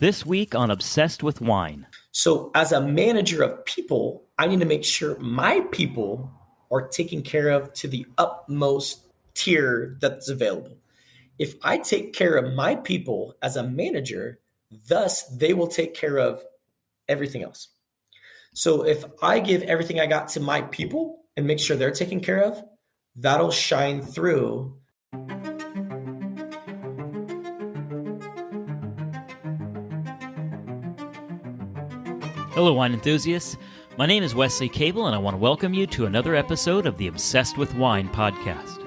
This week on Obsessed with Wine. So as a manager of people, I need to make sure my people are taken care of to the utmost tier that's available. If I take care of my people as a manager, thus they will take care of everything else. So if I give everything I got to my people and make sure they're taken care of, that'll shine through. Hello, wine enthusiasts. My name is Wesley Cable, and I want to welcome you to another episode of the Obsessed with Wine podcast.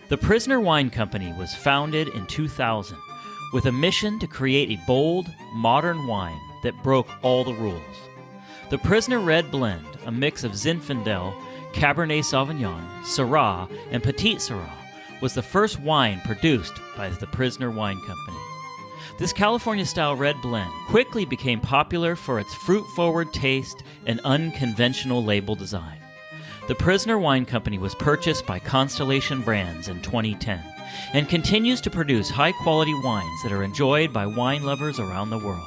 The Prisoner Wine Company was founded in 2000 with a mission to create a bold, modern wine that broke all the rules. The Prisoner Red Blend, a mix of Zinfandel, Cabernet Sauvignon, Syrah, and Petite Sirah, was the first wine produced by the Prisoner Wine Company. This California-style red blend quickly became popular for its fruit-forward taste and unconventional label design. The Prisoner Wine Company was purchased by Constellation Brands in 2010 and continues to produce high-quality wines that are enjoyed by wine lovers around the world.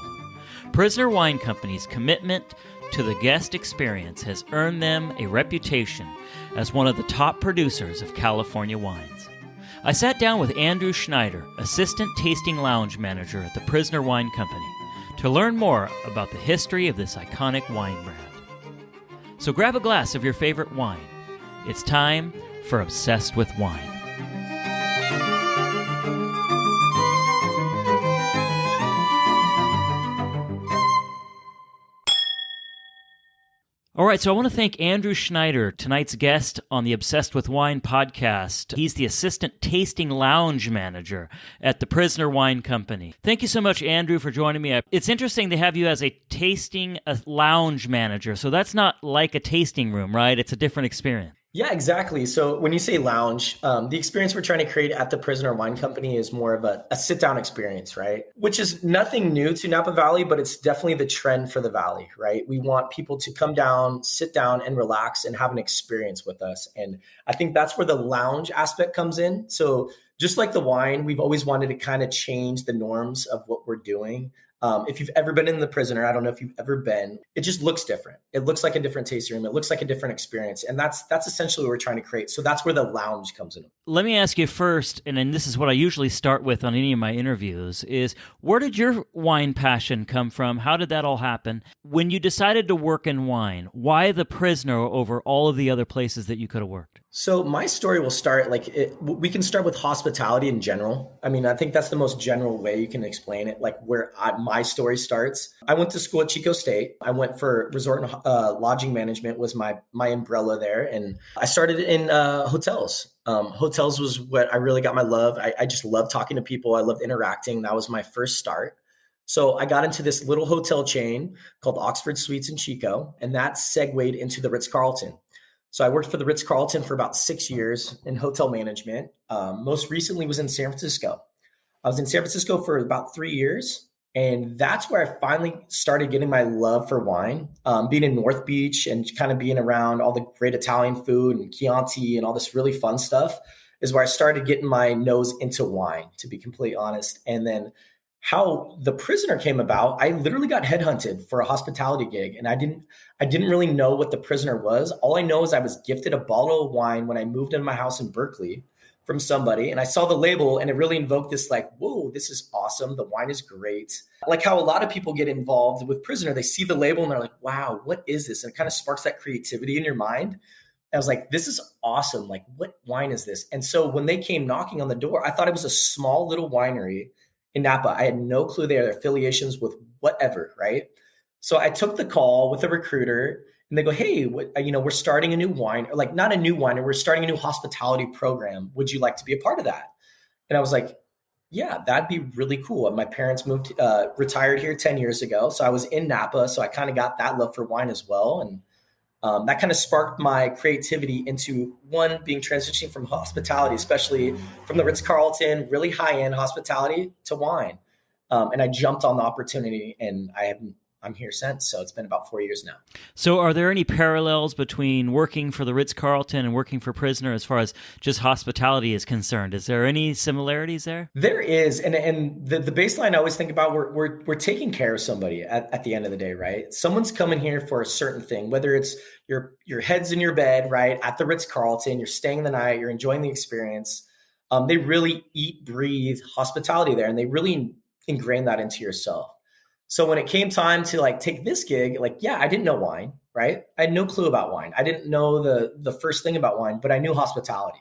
Prisoner Wine Company's commitment to the guest experience has earned them a reputation as one of the top producers of California wines. I sat down with Andrew Schneider, Assistant Tasting Lounge Manager at the Prisoner Wine Company, to learn more about the history of this iconic wine brand. So grab a glass of your favorite wine. It's time for Obsessed with Wine. All right, so I want to thank Andrew Schneider, tonight's guest on the Obsessed with Wine podcast. He's the Assistant Tasting Lounge Manager at the Prisoner Wine Company. Thank you so much, Andrew, for joining me. It's interesting to have you as a lounge manager. So that's not like a tasting room, right? It's a different experience. Yeah, exactly. So when you say lounge, the experience we're trying to create at the Prisoner Wine Company is more of a sit-down experience, right? Which is nothing new to Napa Valley, but it's definitely the trend for the Valley, right? We want people to come down, sit down, and relax and have an experience with us. And I think that's where the lounge aspect comes in. So just like the wine, we've always wanted to kind of change the norms of what we're doing. If you've ever been in the Prisoner, I don't know if you've ever been, it just looks different. It looks like a different tasting room. It looks like a different experience. And that's essentially what we're trying to create. So that's where the lounge comes in. Let me ask you first, and then this is what I usually start with on any of my interviews, is where did your wine passion come from? How did that all happen? When you decided to work in wine, why the Prisoner over all of the other places that you could have worked? So my story will start we can start with hospitality in general. I mean, I think that's the most general way you can explain it, like where my story starts. I went to school at Chico State. I went for resort and lodging management was my umbrella there. And I started in hotels. Hotels was what I really got my love. I just love talking to people. I loved interacting. That was my first start. So I got into this little hotel chain called Oxford Suites in Chico, and that segued into the Ritz Carlton. So I worked for the Ritz Carlton for about 6 years in hotel management. Most recently was in San Francisco. I was in San Francisco for about 3 years. And that's where I finally started getting my love for wine. Being in North Beach and kind of being around all the great Italian food and Chianti and all this really fun stuff is where I started getting my nose into wine, to be completely honest. And then how the Prisoner came about, I literally got headhunted for a hospitality gig, and I didn't really know what the Prisoner was. All I know is I was gifted a bottle of wine when I moved into my house in Berkeley from somebody, and I saw the label, and it really invoked this like, whoa, this is awesome. The wine is great. Like how a lot of people get involved with Prisoner, they see the label and they're like, wow, what is this? And it kind of sparks that creativity in your mind. I was like, this is awesome. Like, what wine is this? And so when they came knocking on the door, I thought it was a small little winery in Napa. I had no clue their affiliations with whatever, right? So I took the call with a recruiter and they go, hey, we're starting a new wine, or like not a new wine, we're starting a new hospitality program. Would you like to be a part of that? And I was like, yeah, that'd be really cool. My parents retired here 10 years ago. So I was in Napa. So I kind of got that love for wine as well. And that kind of sparked my creativity into being transitioning from hospitality, especially from the Ritz-Carlton, really high-end hospitality to wine. And I jumped on the opportunity and I have I'm here since. So it's been about 4 years now. So are there any parallels between working for the Ritz Carlton and working for Prisoner as far as just hospitality is concerned? Is there any similarities there? There is. And the baseline I always think about, we're taking care of somebody at the end of the day, right? Someone's coming here for a certain thing, whether it's your head's in your bed, right? At the Ritz Carlton, you're staying the night, you're enjoying the experience. They really eat, breathe hospitality there, and they really ingrain that into yourself. So when it came time to like take this gig, like, yeah, I didn't know wine, right? I had no clue about wine. I didn't know the first thing about wine, but I knew hospitality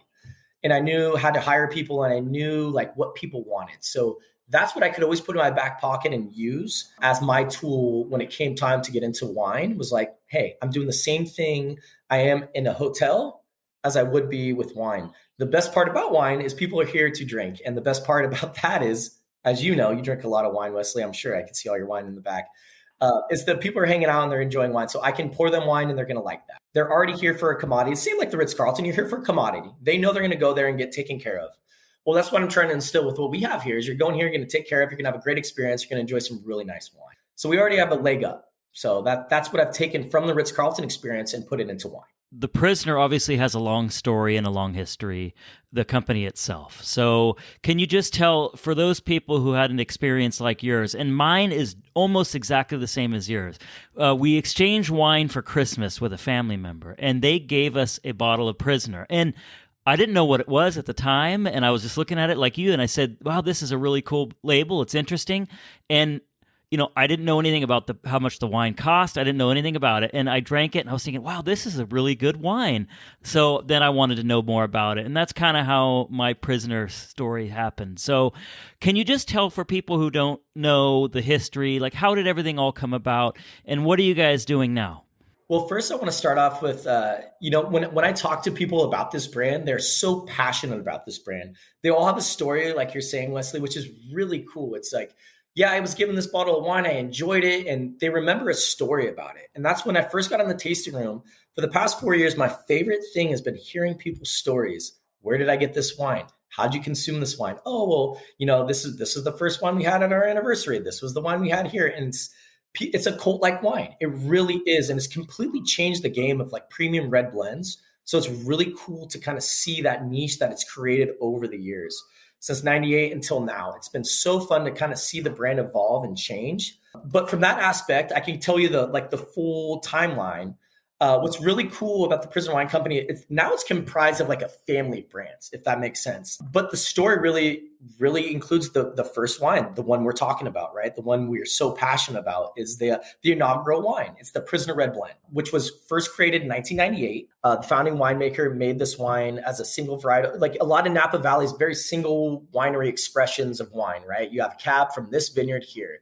and I knew how to hire people and I knew like what people wanted. So that's what I could always put in my back pocket and use as my tool when it came time to get into wine was like, hey, I'm doing the same thing I am in a hotel as I would be with wine. The best part about wine is people are here to drink. And the best part about that is, as you know, you drink a lot of wine, Wesley. I'm sure I can see all your wine in the back. Is that people are hanging out and they're enjoying wine. So I can pour them wine and they're going to like that. They're already here for a commodity. Same like the Ritz-Carlton, you're here for a commodity. They know they're going to go there and get taken care of. Well, that's what I'm trying to instill with what we have here is you're going here, you're going to take care of, you're going to have a great experience, you're going to enjoy some really nice wine. So we already have a leg up. So that's what I've taken from the Ritz-Carlton experience and put it into wine. The Prisoner obviously has a long story and a long history, the company itself. So can you just tell, for those people who had an experience like yours, and mine is almost exactly the same as yours, we exchanged wine for Christmas with a family member, and they gave us a bottle of Prisoner. And I didn't know what it was at the time, and I was just looking at it like you, and I said, wow, this is a really cool label. It's interesting. And I didn't know anything about how much the wine cost. I didn't know anything about it. And I drank it and I was thinking, wow, this is a really good wine. So then I wanted to know more about it. And that's kind of how my Prisoner story happened. So can you just tell for people who don't know the history, like how did everything all come about and what are you guys doing now? Well, first I want to start off with, when I talk to people about this brand, they're so passionate about this brand. They all have a story, like you're saying, Wesley, which is really cool. It's like, yeah, I was given this bottle of wine. I enjoyed it. And they remember a story about it. And that's when I first got in the tasting room. For the past 4 years, my favorite thing has been hearing people's stories. Where did I get this wine? How'd you consume this wine? Oh, well, this is the first one we had at our anniversary. This was the wine we had here. And it's a cult-like wine. It really is. And it's completely changed the game of like premium red blends. So it's really cool to kind of see that niche that it's created over the years. Since 98 until now. It's been so fun to kind of see the brand evolve and change. But from that aspect, I can tell you the full timeline. What's really cool about the Prisoner Wine Company, it's comprised of like a family of brands, if that makes sense. But the story really, really includes the first wine, the one we're talking about, right? The one we're so passionate about is the inaugural wine. It's the Prisoner Red Blend, which was first created in 1998. The founding winemaker made this wine as a single variety. Like a lot of Napa Valley's very single winery expressions of wine, right? You have cab from this vineyard here.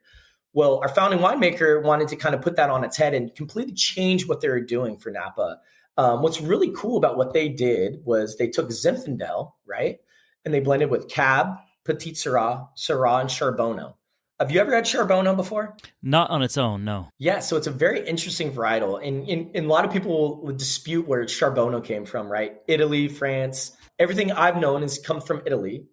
Well, our founding winemaker wanted to kind of put that on its head and completely change what they were doing for Napa. What's really cool about what they did was they took Zinfandel, right? And they blended with Cab, Petite Sirah, Syrah, and Charbonneau. Have you ever had Charbonneau before? Not on its own, no. Yeah, so it's a very interesting varietal. And a lot of people would dispute where Charbonneau came from, right? Italy, France. Everything I've known has come from Italy.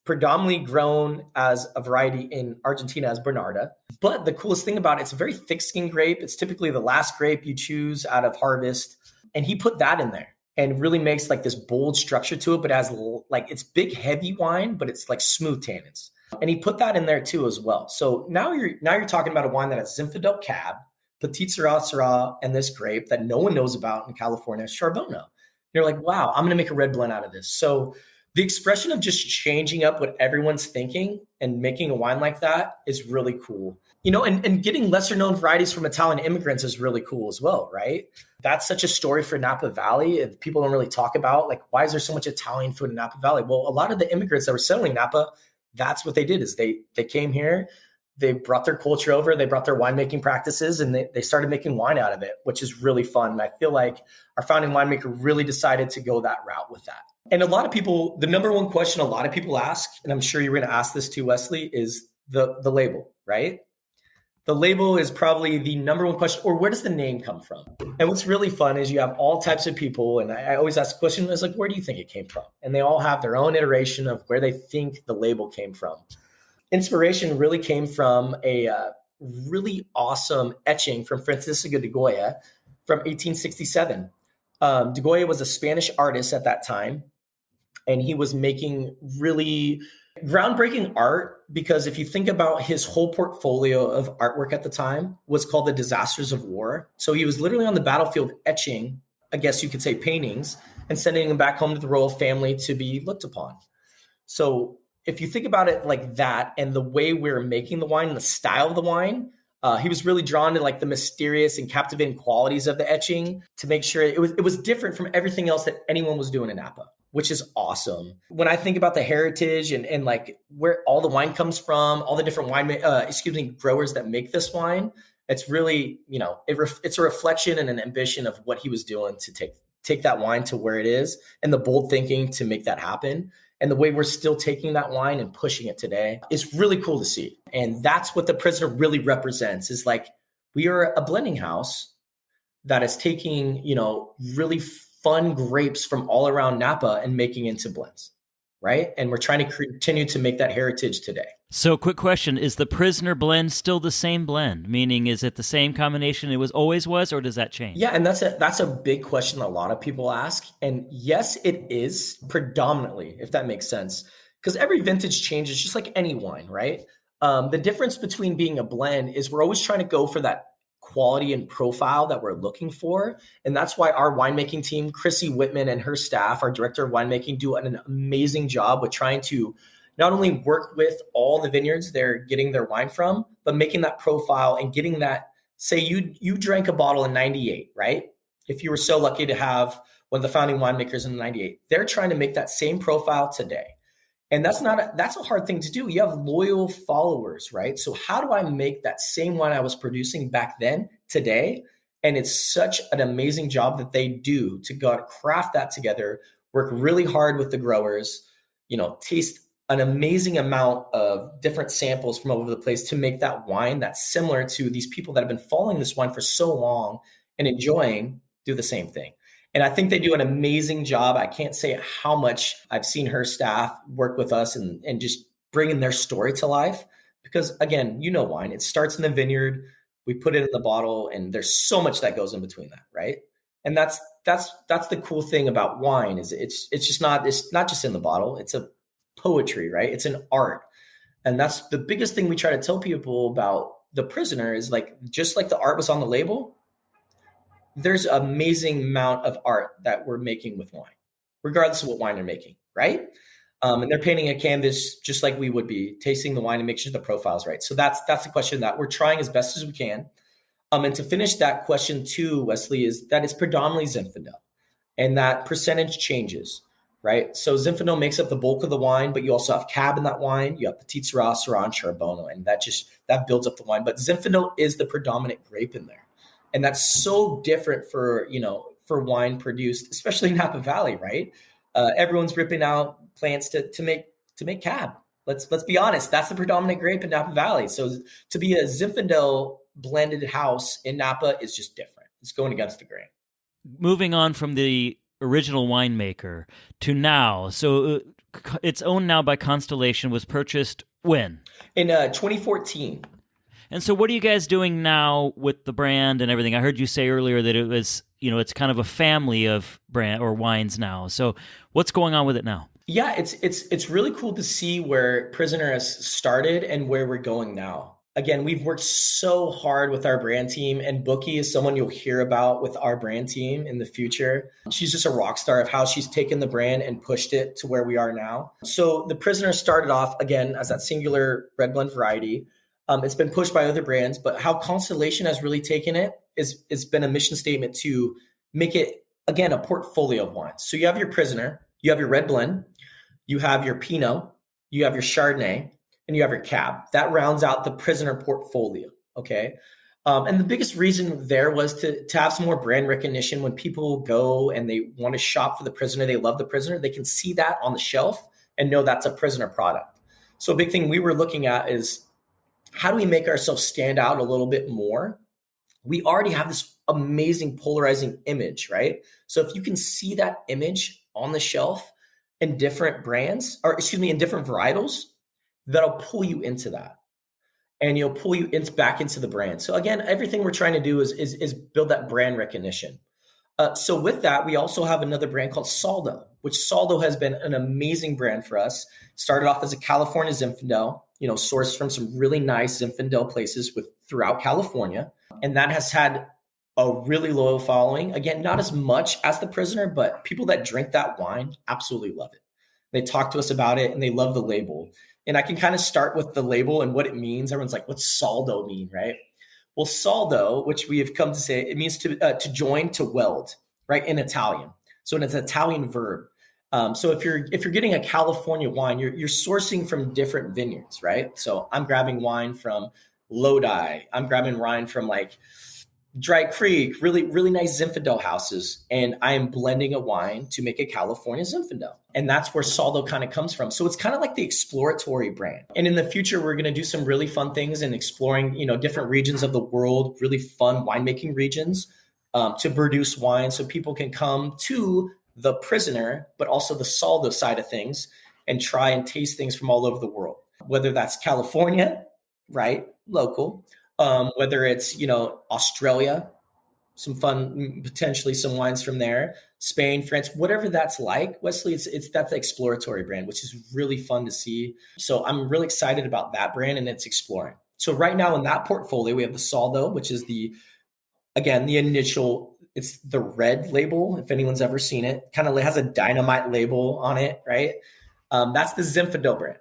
Predominantly grown as a variety in Argentina as Bernarda. But the coolest thing about it, it's a very thick-skinned grape. It's typically the last grape you choose out of harvest. And he put that in there and really makes like this bold structure to it, but has like it's big, heavy wine, but it's like smooth tannins. And he put that in there too as well. So now you're talking about a wine that has Zinfandel Cab, Petite Sirah, Syrah, and this grape that no one knows about in California, Charbonneau. You're like, wow, I'm going to make a red blend out of this. So the expression of just changing up what everyone's thinking and making a wine like that is really cool. And getting lesser known varieties from Italian immigrants is really cool as well, right? That's such a story for Napa Valley. If people don't really talk about, like, why is there so much Italian food in Napa Valley? Well, a lot of the immigrants that were settling Napa, that's what they did is they came here, they brought their culture over, they brought their winemaking practices, and they started making wine out of it, which is really fun. And I feel like our founding winemaker really decided to go that route with that. And a lot of people, the number one question a lot of people ask, and I'm sure you're going to ask this too, Wesley, is the label, right? The label is probably the number one question, or where does the name come from? And what's really fun is you have all types of people, and I always ask the question, is like, where do you think it came from? And they all have their own iteration of where they think the label came from. Inspiration really came from a really awesome etching from Francisco de Goya from 1867. De Goya was a Spanish artist at that time, and he was making really groundbreaking art, because if you think about his whole portfolio of artwork at the time was called The Disasters of War. So he was literally on the battlefield etching, I guess you could say, paintings and sending them back home to the royal family to be looked upon. So if you think about it like that, and the way we're making the wine and the style of the wine, he was really drawn to like the mysterious and captivating qualities of the etching to make sure it was different from everything else that anyone was doing in Napa, which is awesome. When I think about the heritage and like where all the wine comes from, all the different growers that make this wine, it's really, it's a reflection and an ambition of what he was doing to take that wine to where it is, and the bold thinking to make that happen. And the way we're still taking that wine and pushing it today is really cool to see. And that's what the Prisoner really represents, is like, we are a blending house that is taking, really fun grapes from all around Napa and making into blends, right? And we're trying to continue to make that heritage today. So quick question, is the Prisoner blend still the same blend? Meaning, is it the same combination it always was, or does that change? Yeah, and that's a big question a lot of people ask. And yes, it is predominantly, if that makes sense, because every vintage changes just like any wine, right? The difference between being a blend is we're always trying to go for that quality and profile that we're looking for. And that's why our winemaking team, Chrissy Whitman and her staff, our director of winemaking, do an amazing job with trying to not only work with all the vineyards they're getting their wine from, but making that profile and getting that. Say you drank a bottle in 98, right? If you were so lucky to have one of the founding winemakers in 98, they're trying to make that same profile today. And that's a hard thing to do. You have loyal followers, right? So how do I make that same wine I was producing back then today? And it's such an amazing job that they do to go out, craft that together, work really hard with the growers, taste an amazing amount of different samples from all over the place to make that wine that's similar to these people that have been following this wine for so long and enjoying, do the same thing. And I think they do an amazing job. I can't say how much I've seen her staff work with us and just bringing their story to life. Because again, wine, it starts in the vineyard, we put it in the bottle, and there's so much that goes in between that, right? And that's the cool thing about wine, is it's not just in the bottle. It's a poetry, right? It's an art. And that's the biggest thing we try to tell people about the Prisoner, is like, just like the art was on the label, there's an amazing amount of art that we're making with wine, regardless of what wine they're making, right? And they're painting a canvas just like we would be, tasting the wine and make sure the profile's right. So that's the question that we're trying as best as we can. And to finish that question too, Wesley, is that it's predominantly Zinfandel, and that percentage changes, right? So Zinfandel makes up the bulk of the wine, but you also have Cab in that wine. You have Petite Sirah, Syrah, and Charbonneau, and that builds up the wine. But Zinfandel is the predominant grape in there. And that's so different for wine produced, especially in Napa Valley, right? Everyone's ripping out plants to make Cab. Let's be honest. That's the predominant grape in Napa Valley. So to be a Zinfandel blended house in Napa is just different. It's going against the grain. Moving on from the original winemaker to now. So it's owned now by Constellation, was purchased when? In 2014. And so what are you guys doing now with the brand and everything? I heard you say earlier that it was, it's kind of a family of brand or wines now. So what's going on with it now? Yeah, it's really cool to see where Prisoner has started and where we're going now. Again, we've worked so hard with our brand team, and Bookie is someone you'll hear about with our brand team in the future. She's just a rock star of how she's taken the brand and pushed it to where we are now. So the Prisoner started off, again, as that singular red blend variety. It's been pushed by other brands, but how Constellation has really taken it is it's been a mission statement to make it, again, a portfolio of wines. So you have your Prisoner, you have your red blend, you have your Pinot, you have your Chardonnay, and you have your Cab. That rounds out the Prisoner portfolio, okay? And the biggest reason there was to have some more brand recognition. When people go and they want to shop for the Prisoner, they love the Prisoner, they can see that on the shelf and know that's a Prisoner product. So a big thing we were looking at is, how do we make ourselves stand out a little bit more? We already have this amazing polarizing image, right? So if you can see that image on the shelf in different brands, in different varietals, that'll pull you into that. and pull you back into the brand. So again, everything we're trying to do is build that brand recognition. So with that, we also have another brand called Saldo, which Saldo has been an amazing brand for us. Started off as a California Zinfandel, sourced from some really nice Zinfandel places throughout California. And that has had a really loyal following. Again, not as much as The Prisoner, but people that drink that wine absolutely love it. They talk to us about it and they love the label. And I can kind of start with the label and what it means. Everyone's like, what's Saldo mean, right? Well, saldo, which we have come to say, it means to join, to weld, right, in Italian. So it's an Italian verb. So if you're getting a California wine, you're sourcing from different vineyards, right? So I'm grabbing wine from Lodi. I'm grabbing wine from like Dry Creek, really, really nice Zinfandel houses. And I am blending a wine to make a California Zinfandel. And that's where Saldo kind of comes from. So it's kind of like the exploratory brand. And in the future, we're going to do some really fun things and exploring, different regions of the world, really fun winemaking regions to produce wine so people can come to The Prisoner, but also the Saldo side of things and try and taste things from all over the world, whether that's California, right, local, whether it's, Australia, some fun, potentially some wines from there, Spain, France, whatever that's like, Wesley, it's that's the exploratory brand, which is really fun to see. So I'm really excited about that brand and it's exploring. So right now in that portfolio, we have the Saldo, which is the initial, it's the red label. If anyone's ever seen it, kind of has a dynamite label on it, right? That's the Zinfandel brand.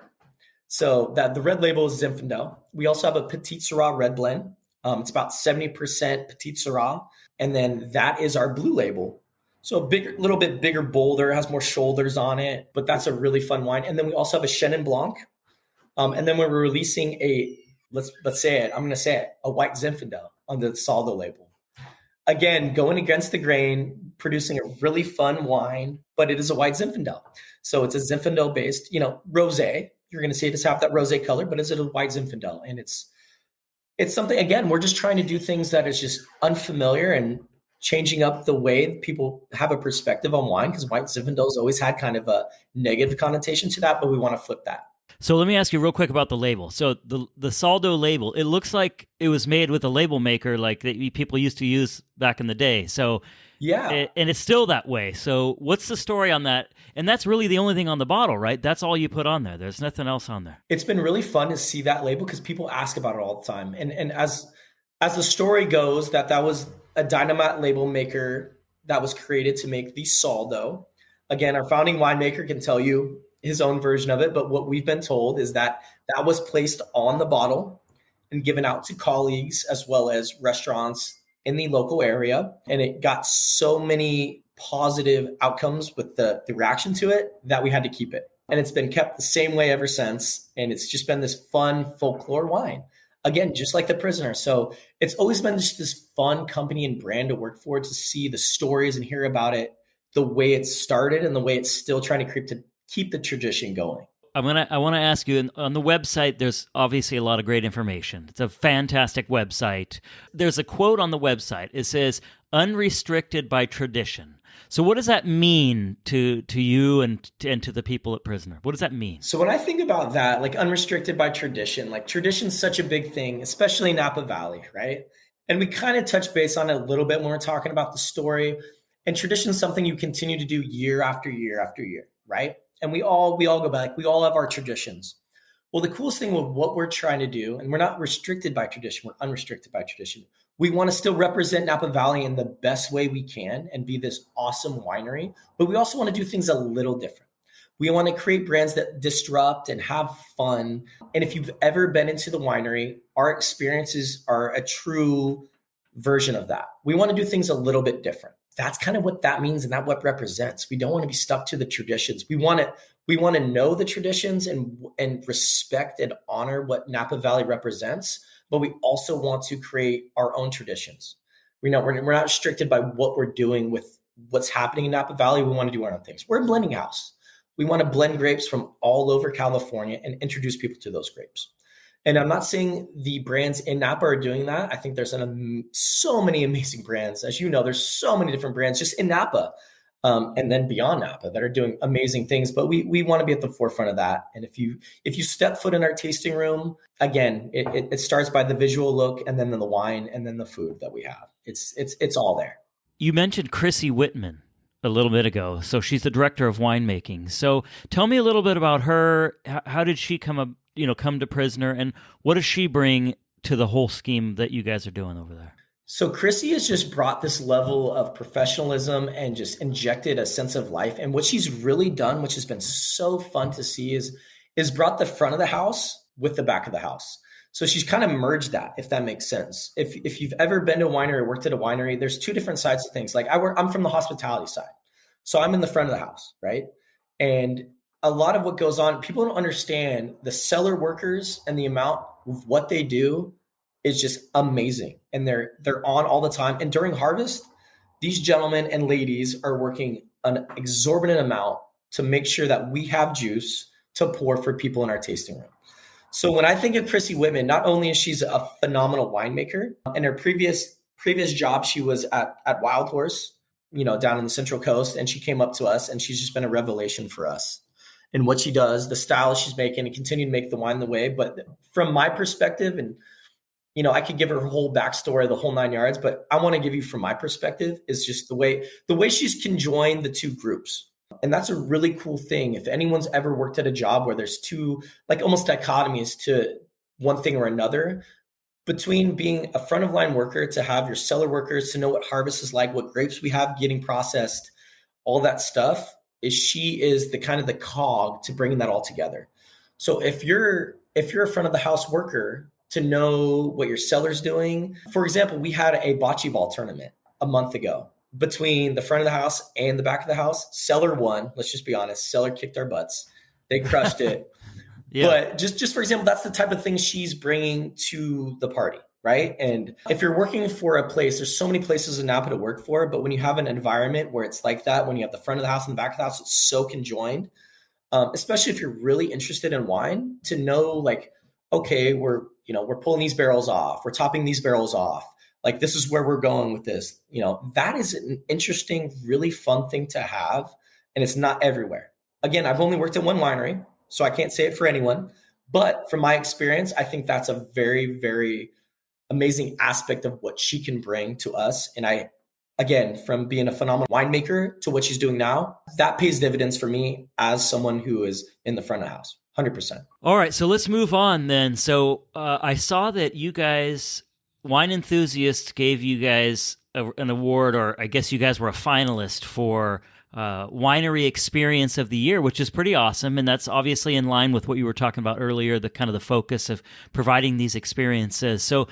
So the red label is Zinfandel. We also have a Petite Sirah red blend. It's about 70% Petite Sirah. And then that is our blue label. So a little bit bigger, bolder, has more shoulders on it, but that's a really fun wine. And then we also have a Chenin Blanc. And then we're releasing let's say it, I'm going to say it, a white Zinfandel on the Saldo label. Again, going against the grain, producing a really fun wine, but it is a white Zinfandel. So it's a Zinfandel-based, rosé. You're going to see it just have that rosé color, but it's a white Zinfandel. And it's something, again, we're just trying to do things that is just unfamiliar and changing up the way people have a perspective on wine, because white Zinfandel's always had kind of a negative connotation to that, but we want to flip that. So let me ask you real quick about the label. So the Saldo label, it looks like it was made with a label maker like that people used to use back in the day. So yeah, and it's still that way. So what's the story on that? And that's really the only thing on the bottle, right? That's all you put on there. There's nothing else on there. It's been really fun to see that label because people ask about it all the time. And as the story goes, that was a dynamite label maker that was created to make the Saldo. Again, our founding winemaker can tell you his own version of it, but what we've been told is that was placed on the bottle and given out to colleagues as well as restaurants in the local area. And it got so many positive outcomes with the reaction to it that we had to keep it. And it's been kept the same way ever since. And it's just been this fun folklore wine. Again, just like The Prisoner. So it's always been just this fun company and brand to work for, to see the stories and hear about it, the way it started and the way it's still trying to keep the tradition going. I want to ask you, on the website, there's obviously a lot of great information. It's a fantastic website. There's a quote on the website. It says, "Unrestricted by tradition." So what does that mean to you and to the people at Prisoner? What does that mean? So when I think about that, like unrestricted by tradition, like tradition's such a big thing, especially in Napa Valley, right? And we kind of touch base on it a little bit when we're talking about the story. And tradition is something you continue to do year after year after year, right? And we all go back. We all have our traditions. Well, the coolest thing with what we're trying to do, and we're not restricted by tradition, we're unrestricted by tradition. We want to still represent Napa Valley in the best way we can and be this awesome winery, but we also want to do things a little different. We want to create brands that disrupt and have fun. And if you've ever been into the winery, our experiences are a true version of that. We want to do things a little bit different. That's kind of what that means, and that what represents. We don't want to be stuck to the traditions. We want to know the traditions and respect and honor what Napa Valley represents, but we also want to create our own traditions. We're not restricted by what we're doing with what's happening in Napa Valley. We want to do our own things. We're a blending house. We want to blend grapes from all over California and introduce people to those grapes. And I'm not saying the brands in Napa are doing that. I think there's so many amazing brands. As you know, there's so many different brands just in Napa. and then beyond Napa that are doing amazing things. But we want to be at the forefront of that. And if you step foot in our tasting room, again, it starts by the visual look, and then the wine, and then the food that we have. It's all there. You mentioned Chrissy Whitman a little bit ago. So she's the director of winemaking. So tell me a little bit about her. How did she come to Prisoner, and what does she bring to the whole scheme that you guys are doing over there? So Chrissy has just brought this level of professionalism and just injected a sense of life. And what she's really done, which has been so fun to see, is brought the front of the house with the back of the house. So she's kind of merged that, if that makes sense. If you've ever been to a winery or worked at a winery, there's two different sides of things. Like I'm from the hospitality side. So I'm in the front of the house, right? And a lot of what goes on, people don't understand the cellar workers and the amount of what they do is just amazing. And they're on all the time. And during harvest, these gentlemen and ladies are working an exorbitant amount to make sure that we have juice to pour for people in our tasting room. So when I think of Chrissy Whitman, not only is she a phenomenal winemaker, in her previous job, she was at Wild Horse, down in the Central Coast, and she came up to us, and she's just been a revelation for us. And what she does, the style she's making, and continue to make the wine the way. But from my perspective, and I could give her whole backstory, the whole 9 yards, but I want to give you from my perspective is just the way she's conjoined the two groups. And that's a really cool thing. If anyone's ever worked at a job where there's two, like almost dichotomies to one thing or another, between being a front of line worker to have your cellar workers to know what harvest is like, what grapes we have getting processed, all that stuff, she is the kind of the cog to bringing that all together. So if you're a front of the house worker, to know what your cellar's doing. For example, we had a bocce ball tournament a month ago between the front of the house and the back of the house. Cellar won. Let's just be honest. Cellar kicked our butts. They crushed it. Yeah. But just for example, that's the type of thing she's bringing to the party, right? And if you're working for a place, there's so many places in Napa to work for, but when you have an environment where it's like that, when you have the front of the house and the back of the house, it's so conjoined, especially if you're really interested in wine, to know like, okay, we're pulling these barrels off, we're topping these barrels off. Like, this is where we're going with this. That is an interesting, really fun thing to have. And it's not everywhere. Again, I've only worked at one winery, so I can't say it for anyone. But from my experience, I think that's a very, very amazing aspect of what she can bring to us. And again, from being a phenomenal winemaker to what she's doing now, that pays dividends for me as someone who is in the front of the house. 100%. All right, so let's move on then. So I saw that you guys, Wine Enthusiasts, gave you guys an award, or I guess you guys were a finalist for Winery Experience of the Year, which is pretty awesome. And that's obviously in line with what you were talking about earlier, the kind of the focus of providing these experiences. So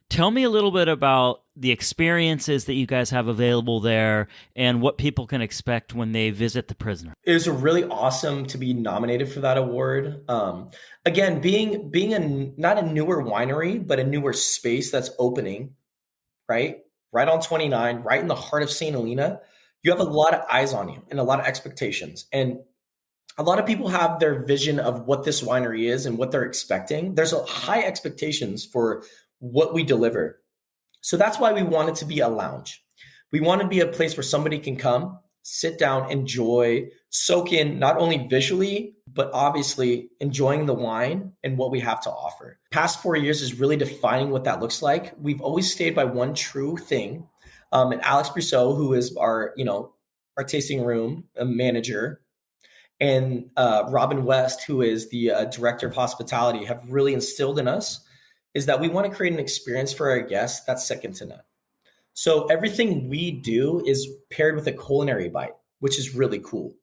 tell me a little bit about the experiences that you guys have available there and what people can expect when they visit the Prisoner. It was really awesome to be nominated for that award. Again, being not a newer winery, but a newer space that's opening, right on 29, right in the heart of St. Helena, you have a lot of eyes on you and a lot of expectations. And a lot of people have their vision of what this winery is and what they're expecting. There's a high expectations for what we deliver. So that's why we want it to be a lounge. We want to be a place where somebody can come, sit down, enjoy, soak in not only visually, but obviously enjoying the wine and what we have to offer. Past 4 years is really defining what that looks like. We've always stayed by one true thing. And Alex Brousseau, who is our tasting room manager, and Robin West, who is the director of hospitality, have really instilled in us is that we want to create an experience for our guests that's second to none. So everything we do is paired with a culinary bite, which is really cool.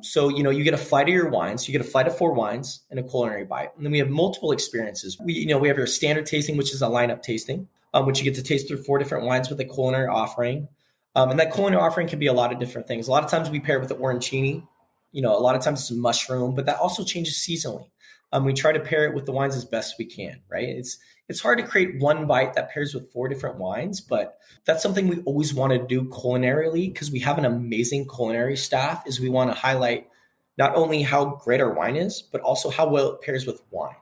So you get a flight of your wines. You get a flight of 4 wines and a culinary bite. And then we have multiple experiences. We have our standard tasting, which is a lineup tasting, which you get to taste through 4 different wines with a culinary offering. And that culinary offering can be a lot of different things. A lot of times we pair it with the arancini. A lot of times it's mushroom, but that also changes seasonally. We try to pair it with the wines as best we can, right? It's hard to create one bite that pairs with 4 different wines, but that's something we always want to do culinarily because we have an amazing culinary staff. Is we want to highlight not only how great our wine is, but also how well it pairs with wine.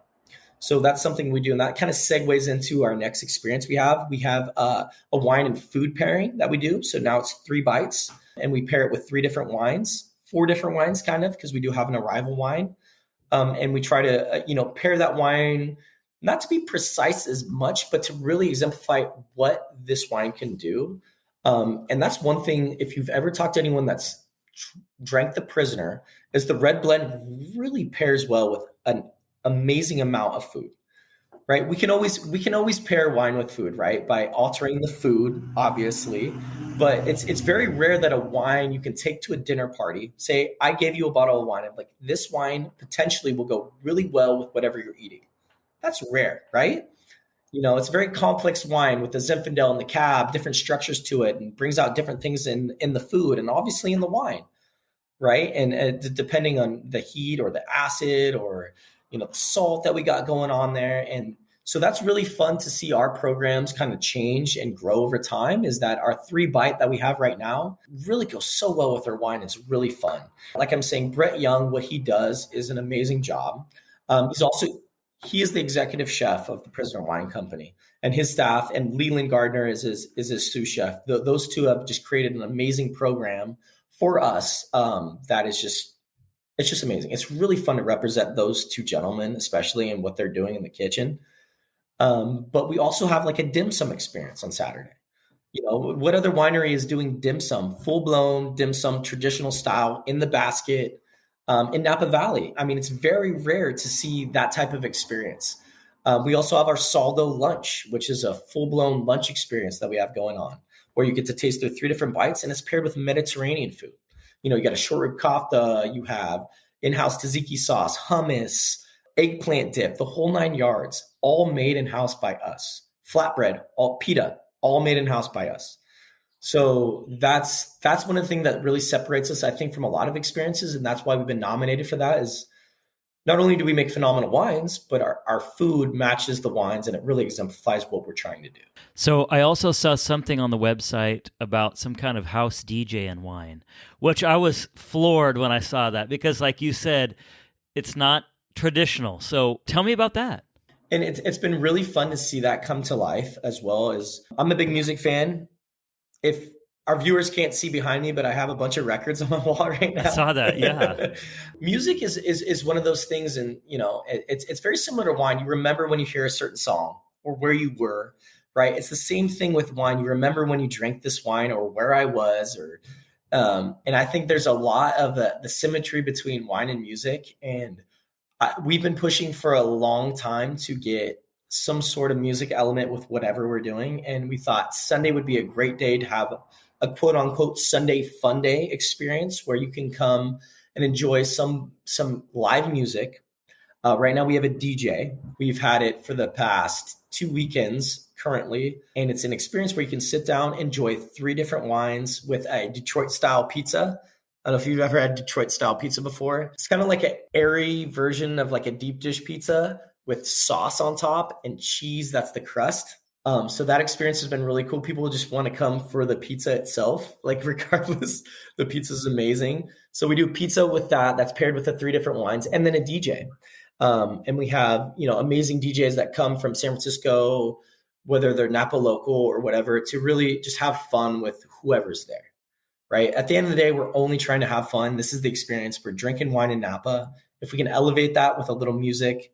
So that's something we do, and that kind of segues into our next experience we have. We have a wine and food pairing that we do. So now it's 3 bites. And we pair it with 3 different wines, 4 different wines, kind of, because we do have an arrival wine. And we try to, pair that wine, not to be precise as much, but to really exemplify what this wine can do. And that's one thing, if you've ever talked to anyone that's drank the Prisoner, is the red blend really pairs well with an amazing amount of food, right? We can always pair wine with food, right? By altering the food, obviously, but it's very rare that a wine you can take to a dinner party. Say, I gave you a bottle of wine. I'm like, this wine potentially will go really well with whatever you're eating. That's rare, right? It's a very complex wine with the Zinfandel and the Cab, different structures to it, and brings out different things in the food and obviously in the wine, right? And depending on the heat or the acid or the salt that we got going on there. And so that's really fun to see our programs kind of change and grow over time, is that our 3-bite that we have right now really goes so well with our wine. It's really fun. Like I'm saying, Brett Young, what he does is an amazing job. He is the executive chef of the Prisoner Wine Company, and his staff, and Leland Gardner is his sous chef. Those two have just created an amazing program for us. It's just amazing. It's really fun to represent those 2 gentlemen, especially in what they're doing in the kitchen. But we also have like a dim sum experience on Saturday. What other winery is doing dim sum, full blown dim sum, traditional style in the basket, in Napa Valley? I mean, it's very rare to see that type of experience. We also have our Salvo Lunch, which is a full blown lunch experience that we have going on, where you get to taste their 3 different bites, and it's paired with Mediterranean food. You got a short rib kofta, you have in-house tzatziki sauce, hummus, eggplant dip, the whole 9 yards, all made in-house by us. Flatbread, all pita, all made in-house by us. So that's one of the things that really separates us, I think, from a lot of experiences. And that's why we've been nominated for that, is not only do we make phenomenal wines, but our food matches the wines, and it really exemplifies what we're trying to do. So I also saw something on the website about some kind of house DJ and wine, which I was floored when I saw that, because like you said, it's not traditional. So tell me about that. And it's been really fun to see that come to life, as well as I'm a big music fan. If our viewers can't see behind me, but I have a bunch of records on my wall right now. I saw that, yeah. Music is one of those things, and it's very similar to wine. You remember when you hear a certain song or where you were, right? It's the same thing with wine. You remember when you drank this wine or where I was, and I think there's a lot of the symmetry between wine and music. And we've been pushing for a long time to get some sort of music element with whatever we're doing. And we thought Sunday would be a great day to have a quote unquote Sunday fun day experience, where you can come and enjoy some live music. Right now we have a DJ. We've had it for the past 2 weekends currently. And it's an experience where you can sit down, enjoy 3 different wines with a Detroit style pizza. I don't know if you've ever had Detroit style pizza before. It's kind of like an airy version of like a deep dish pizza with sauce on top and cheese. That's the crust. So that experience has been really cool. People just want to come for the pizza itself. Like regardless, the pizza is amazing. So we do pizza with that. That's paired with the 3 different wines, and then a DJ. And we have, amazing DJs that come from San Francisco, whether they're Napa local or whatever, to really just have fun with whoever's there. Right. At the end of the day, we're only trying to have fun. This is the experience. We're drinking wine in Napa. If we can elevate that with a little music,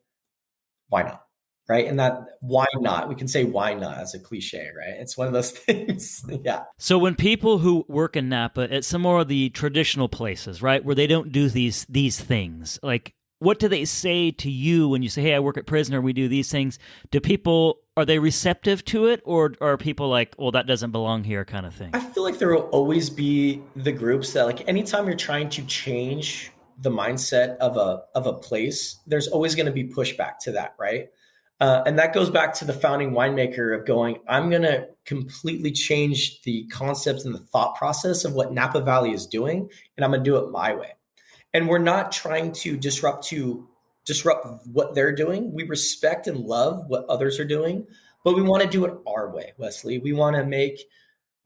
why not? Right. And why not? We can say why not as a cliche, right? It's one of those things. Yeah. So when people who work in Napa at some more of the traditional places, right, where they don't do these things, like, what do they say to you when you say, hey, I work at Prisoner, we do these things? Are they receptive to it, or are people like, well, that doesn't belong here kind of thing? I feel like there will always be the groups that, like, anytime you're trying to change the mindset of a place, there's always going to be pushback to that, right? And that goes back to the founding winemaker of going, I'm going to completely change the concepts and the thought process of what Napa Valley is doing, and I'm going to do it my way. And we're not trying to disrupt what they're doing. We respect and love what others are doing, but we want to do it our way, Wesley. We want to make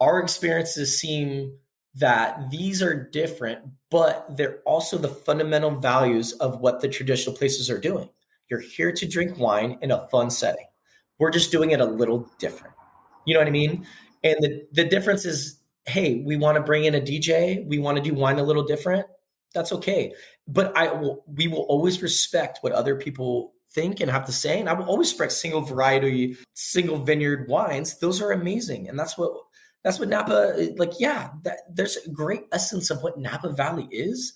our experiences seem that these are different, but they're also the fundamental values of what the traditional places are doing. You're here to drink wine in a fun setting. We're just doing it a little different. You know what I mean? And the difference is hey, we want to bring in a DJ, we want to do wine a little different, that's okay. But we will always respect what other people think and have to say. And I will always respect single variety, single vineyard wines. Those are amazing. And that's what Napa, like, yeah, there's a great essence of what Napa Valley is,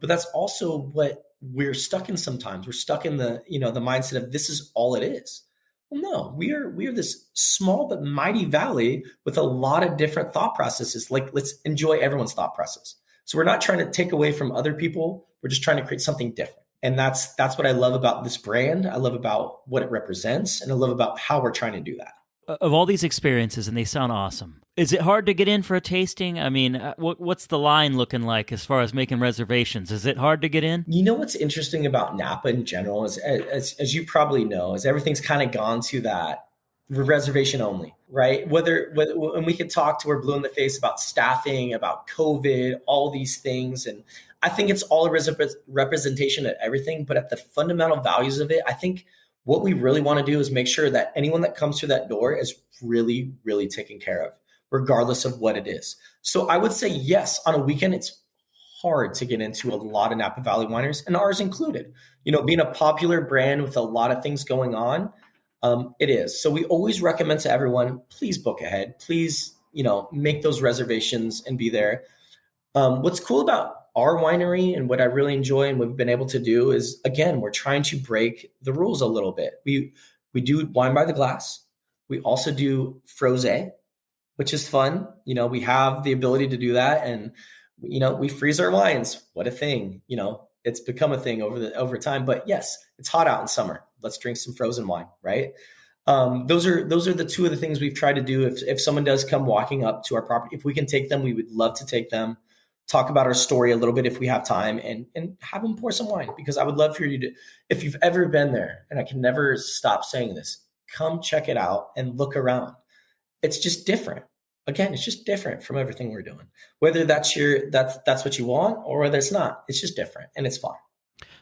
but that's also what we're stuck in sometimes. We're stuck in the, the mindset of this is all it is. Well, no, we are this small but mighty valley with a lot of different thought processes. Like, let's enjoy everyone's thought process. So we're not trying to take away from other people. We're just trying to create something different. And that's what I love about this brand. I love about what it represents, and I love about how we're trying to do that. Of all these experiences, and they sound awesome, is it hard to get in for a tasting? I mean, what's the line looking like as far as making reservations? Is it hard to get in? You know what's interesting about Napa in general is, as you probably know, is everything's kind of gone to that reservation only, right? Whether and we could talk to we're blue in the face about staffing, about COVID, all these things, and I think it's all a representation of everything. But at the fundamental values of it, I think what we really want to do is make sure that anyone that comes through that door is really, really taken care of, regardless of what it is. So I would say, yes, on a weekend, it's hard to get into a lot of Napa Valley wineries, and ours included. Being a popular brand with a lot of things going on, it is. So we always recommend to everyone, please book ahead. Please, make those reservations and be there. What's cool about our winery and what I really enjoy and what we've been able to do is, again, we're trying to break the rules a little bit. We do wine by the glass. We also do frosé, which is fun. We have the ability to do that, and we freeze our wines. What a thing! It's become a thing over time. But yes, it's hot out in summer. Let's drink some frozen wine, right? Those are the two of the things we've tried to do. If someone does come walking up to our property, if we can take them, we would love to take them. Talk about our story a little bit if we have time, and have them pour some wine, because I would love for you to, if you've ever been there, and I can never stop saying this, come check it out and look around. It's just different. Again, it's just different from everything we're doing. Whether that's what you want or whether it's not, it's just different and it's fun.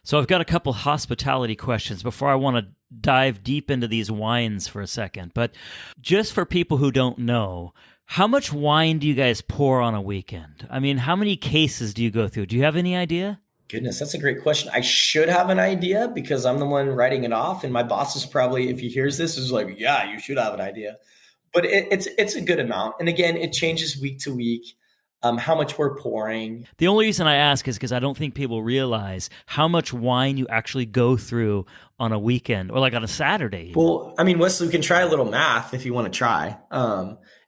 So I've got a couple hospitality questions before I want to dive deep into these wines for a second. But just for people who don't know, how much wine do you guys pour on a weekend? I mean, how many cases do you go through? Do you have any idea? Goodness, that's a great question. I should have an idea because I'm the one writing it off. And my boss is probably, if he hears this, is like, yeah, you should have an idea. But it's a good amount. And again, it changes week to week. How much we're pouring. The only reason I ask is because I don't think people realize how much wine you actually go through on a weekend or like on a Saturday. Well, I mean, Wesley, we can try a little math if you want to try.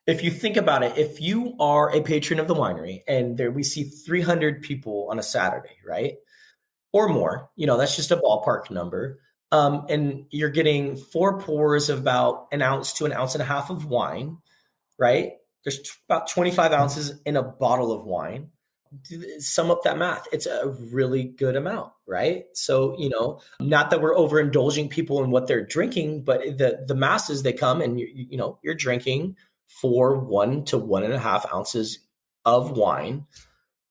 If you think about it, if you are a patron of the winery and there we see 300 people on a Saturday, right? Or more, that's just a ballpark number. And you're getting 4 pours of about an ounce to an ounce and a half of wine, right? There's about 25 ounces in a bottle of wine. Sum up that math. It's a really good amount, right? So, not that we're overindulging people in what they're drinking, but the masses, they come and, you're drinking for 1 to 1.5 ounces of wine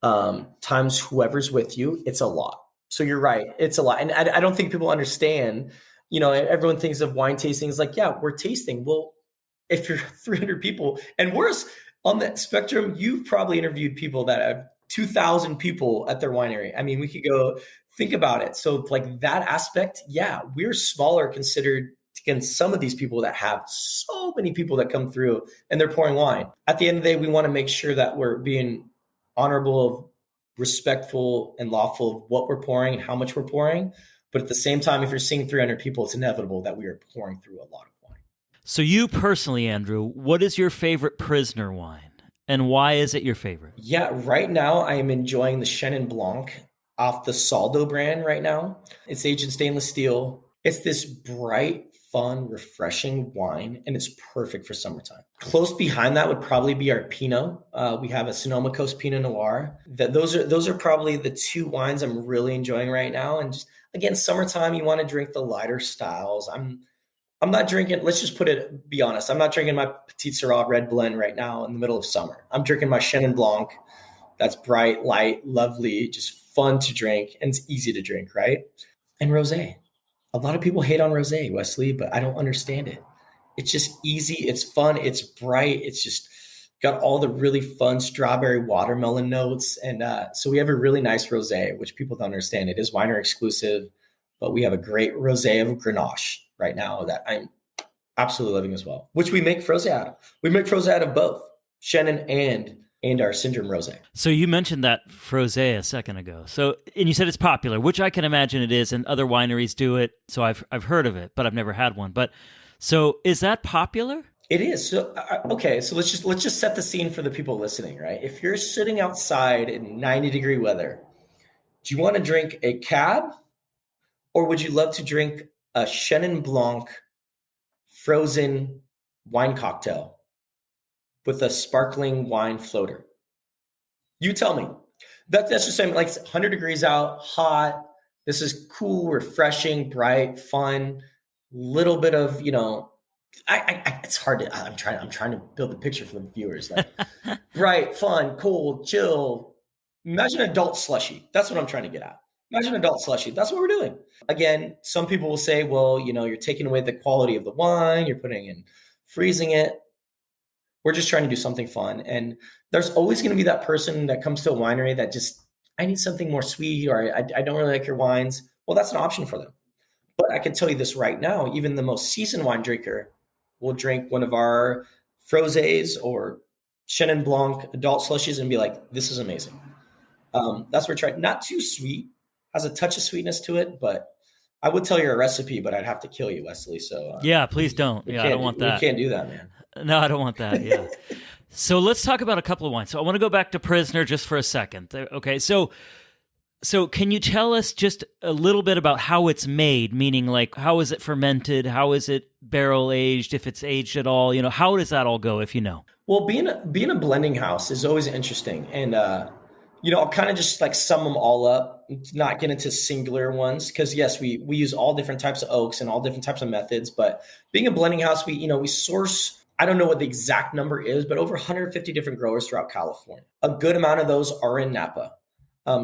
times whoever's with you. It's a lot. So you're right. It's a lot. And I don't think people understand, everyone thinks of wine tastings like, yeah, we're tasting. Well, if you're 300 people, and worse, on that spectrum, you've probably interviewed people that have 2,000 people at their winery. I mean, we could go think about it. So like that aspect, yeah, we're smaller considered against some of these people that have so many people that come through and they're pouring wine. At the end of the day, we want to make sure that we're being honorable, respectful, and lawful of what we're pouring and how much we're pouring. But at the same time, if you're seeing 300 people, it's inevitable that we are pouring through a lot of wine. So you personally, Andrew, what is your favorite prisoner wine and why is it your favorite? Yeah, right now I am enjoying the Chenin Blanc off the Salvo brand right now. It's aged in stainless steel. It's this bright, fun, refreshing wine, and it's perfect for summertime. Close behind that would probably be our Pinot. We have a Sonoma Coast Pinot Noir. Those are probably the 2 wines I'm really enjoying right now. And just, again, summertime, you want to drink the lighter styles. I'm not drinking, let's just be honest. I'm not drinking my Petite Sirah red blend right now in the middle of summer. I'm drinking my Chenin Blanc. That's bright, light, lovely, just fun to drink. And it's easy to drink, right? And rosé. A lot of people hate on rosé, Wesley, but I don't understand it. It's just easy. It's fun. It's bright. It's just got all the really fun strawberry watermelon notes. And so we have a really nice rosé, which people don't understand. It is winery exclusive, but we have a great rosé of Grenache right now that I'm absolutely loving as well, which we make frosé out of. We make frosé out of both Chenin and our Syndrome rosé. So you mentioned that frosé a second ago. So, and you said it's popular, which I can imagine it is, and other wineries do it. So I've heard of it, but I've never had one. But so is that popular? It is. So okay, so let's just set the scene for the people listening, right? If you're sitting outside in 90-degree weather, do you want to drink a cab, or would you love to drink a Chenin Blanc frozen wine cocktail with a sparkling wine floater? You tell me. That's just saying, like, it's 100 degrees out, hot. This is cool, refreshing, bright, fun. Little bit of, it's hard to. I'm trying to build the picture for the viewers. Like, bright, fun, cold, chill. Imagine adult slushy. That's what I'm trying to get at. Imagine adult slushy. That's what we're doing. Again, some people will say, well, you're taking away the quality of the wine. You're putting in freezing it. We're just trying to do something fun. And there's always going to be that person that comes to a winery that just, I need something more sweet, or I don't really like your wines. Well, that's an option for them. But I can tell you this right now, even the most seasoned wine drinker will drink one of our frosés or Chenin Blanc adult slushies and be like, this is amazing. That's what we're trying. Not too sweet, has a touch of sweetness to it, but I would tell you a recipe, but I'd have to kill you, Wesley. So yeah, please don't. Yeah, I don't want that. We can't do that, man. No, I don't want that. Yeah. So let's talk about a couple of wines. So I want to go back to Prisoner just for a second. Okay. So can you tell us just a little bit about how it's made? Meaning, like, how is it fermented? How is it barrel aged? If it's aged at all, how does that all go? If you know. Well, being a blending house is always interesting, and I'll kind of just like sum them all up, not get into singular ones, because yes, we use all different types of oaks and all different types of methods. But being a blending house, we source. I don't know what the exact number is, but over 150 different growers throughout California. A good amount of those are in Napa.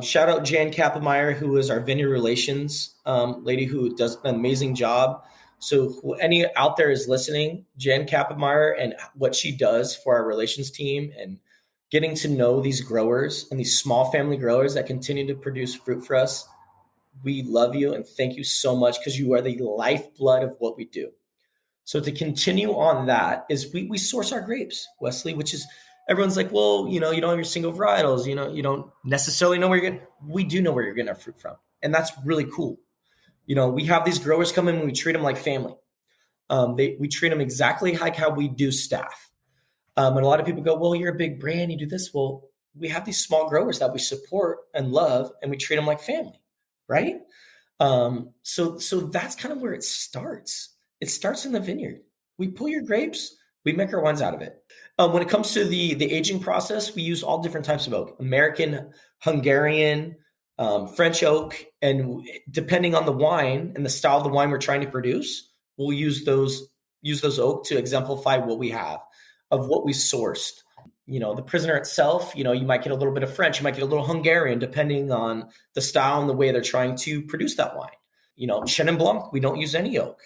Shout out Jan Kappenmeyer, who is our vineyard relations lady, who does an amazing job. So who any out there is listening, Jan Kappenmeyer and what she does for our relations team and getting to know these growers and these small family growers that continue to produce fruit for us. We love you and thank you so much, because you are the lifeblood of what we do. So to continue on that is we source our grapes, Wesley, which is, everyone's like, well, you don't have your single varietals, you don't necessarily know where you're getting. We do know where you're getting our fruit from. And that's really cool. We have these growers come in and we treat them like family. We treat them exactly like how we do staff. And a lot of people go, well, you're a big brand, you do this. Well, we have these small growers that we support and love, and we treat them like family, right? So that's kind of where it starts. It starts in the vineyard. We pull your grapes, we make our wines out of it. When it comes to the aging process, we use all different types of oak: American, Hungarian, French oak, and depending on the wine and the style of the wine we're trying to produce, we'll use those oak to exemplify what we have of what we sourced. The Prisoner itself, you might get a little bit of French, you might get a little Hungarian, depending on the style and the way they're trying to produce that wine. Chenin Blanc, we don't use any oak.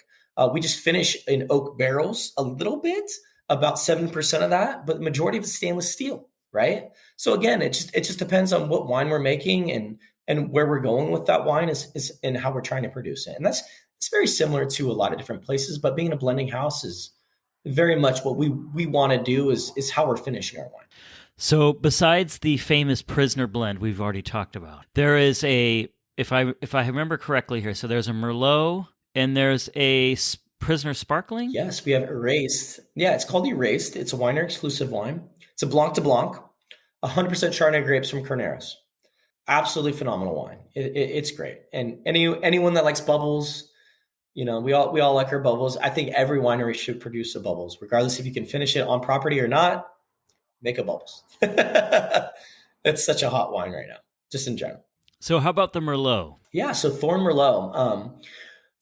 We just finish in oak barrels a little bit, about 7% of that, but the majority of it's stainless steel, right? So again, it just depends on what wine we're making and where we're going with that wine is and how we're trying to produce it. And it's very similar to a lot of different places, but being a blending house is very much what we want to do is how we're finishing our wine. So besides the famous Prisoner blend we've already talked about, there is if I remember correctly here, so there's a Merlot and there's a Prisoner Sparkling? Yes, we have Erased. Yeah, it's called Erased. It's a winery exclusive wine. It's a Blanc de Blanc, 100% Chardonnay grapes from Carneros. Absolutely phenomenal wine. It's great. And anyone that likes bubbles, we all like our bubbles. I think every winery should produce a bubbles, regardless if you can finish it on property or not. Make a bubbles. It's such a hot wine right now, just in general. So how about the Merlot? Yeah, so Thorn Merlot.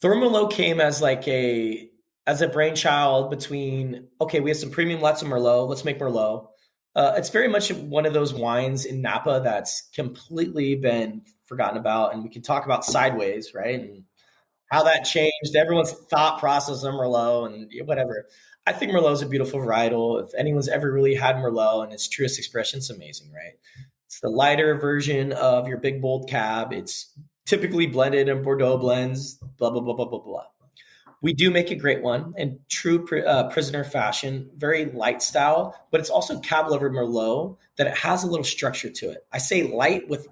Thorn Merlot came as a brainchild between, okay, we have some premium lots of Merlot. Let's make Merlot. It's very much one of those wines in Napa that's completely been forgotten about. And we can talk about sideways, right? And how that changed everyone's thought process on Merlot and whatever. I think Merlot is a beautiful varietal. If anyone's ever really had Merlot in its truest expression, it's amazing, right? It's the lighter version of your big bold cab. It's typically blended in Bordeaux blends, blah, blah, blah, blah, blah, blah. We do make a great one in true prisoner fashion, very light style, but it's also cab liver Merlot that it has a little structure to it. I say light with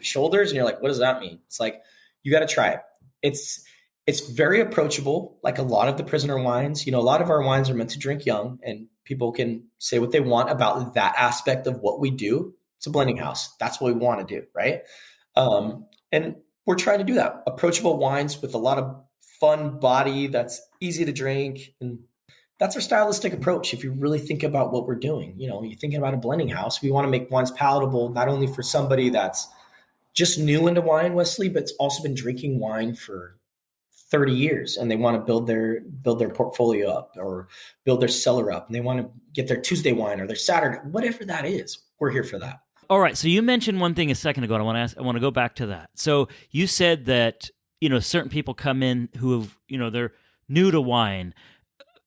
shoulders, and you're like, what does that mean? It's like, you got to try it. It's very approachable, like a lot of the prisoner wines. A lot of our wines are meant to drink young, and people can say what they want about that aspect of what we do. It's a blending house. That's what we want to do, right? And we're trying to do that. Approachable wines with a lot of fun body that's easy to drink. And that's our stylistic approach. If you really think about what we're doing, you're thinking about a blending house. We want to make wines palatable, not only for somebody that's just new into wine, Wesley, but it's also been drinking wine for 30 years and they want to build their portfolio up or build their cellar up, and they want to get their Tuesday wine or their Saturday, whatever that is. We're here for that. All right. So you mentioned one thing a second ago, and I want to go back to that. So you said that, certain people come in who have, they're new to wine.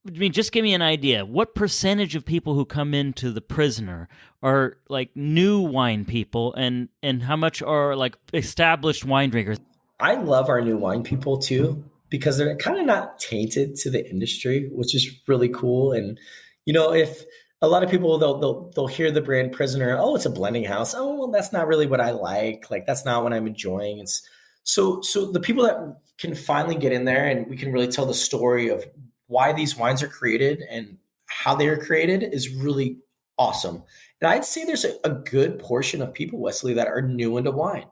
I mean, just give me an idea. What percentage of people who come into the Prisoner are like new wine people, and how much are like established wine drinkers? I love our new wine people too, because they're kind of not tainted to the industry, which is really cool. And, if a lot of people, they'll hear the brand Prisoner, oh, it's a blending house. Oh, well, that's not really what I like. Like, that's not what I'm enjoying. It's so the people that can finally get in there and we can really tell the story of why these wines are created and how they are created is really awesome. And I'd say there's a good portion of people, Wesley, that are new into wine.